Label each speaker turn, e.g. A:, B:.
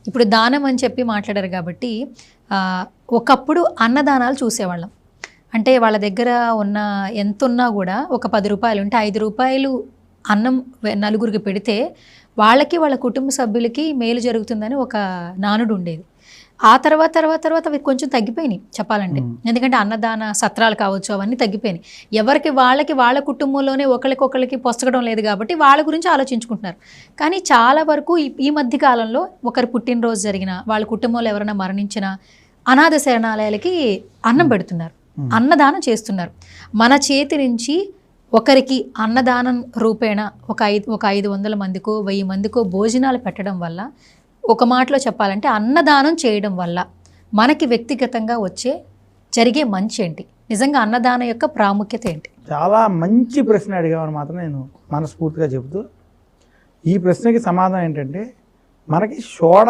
A: ఇప్పుడు దానం అని చెప్పి మాట్లాడారు కాబట్టి ఒకప్పుడు అన్నదానాలు చూసేవాళ్ళం. అంటే వాళ్ళ దగ్గర ఉన్న ఎంత ఉన్నా కూడా ఒక 10 రూపాయలు ఉంటే 5 రూపాయలు అన్నం నలుగురికి పెడితే వాళ్ళకి వాళ్ళ కుటుంబ సభ్యులకి మేలు జరుగుతుందని ఒక నానుడు ఉండేది. ఆ తర్వాత అవి కొంచెం తగ్గిపోయినాయి చెప్పాలంటే. ఎందుకంటే అన్నదాన సత్రాలు కావచ్చు అవన్నీ తగ్గిపోయినాయి. ఎవరికి వాళ్ళకి వాళ్ళ కుటుంబంలోనే ఒకరికొకరికి పొసగడం లేదు కాబట్టి వాళ్ళ గురించి ఆలోచించుకుంటున్నారు. కానీ చాలా వరకు ఈ మధ్య కాలంలో ఒకరి పుట్టినరోజు జరిగినా, వాళ్ళ కుటుంబంలో ఎవరైనా మరణించినా అనాథ శరణాలయాలకి అన్నం పెడుతున్నారు, అన్నదానం చేస్తున్నారు. మన చేతి నుంచి ఒకరికి అన్నదానం రూపేణ ఒక 500 మందికో 1000 మందికో భోజనాలు పెట్టడం వల్ల, ఒక మాటలో చెప్పాలంటే అన్నదానం చేయడం వల్ల మనకి వ్యక్తిగతంగా జరిగే మంచి ఏంటి? నిజంగా అన్నదానం యొక్క ప్రాముఖ్యత ఏంటి?
B: చాలా మంచి ప్రశ్న అడిగామని మాత్రం నేను మనస్ఫూర్తిగా చెబుతూ, ఈ ప్రశ్నకి సమాధానం ఏంటంటే, మనకి షోడ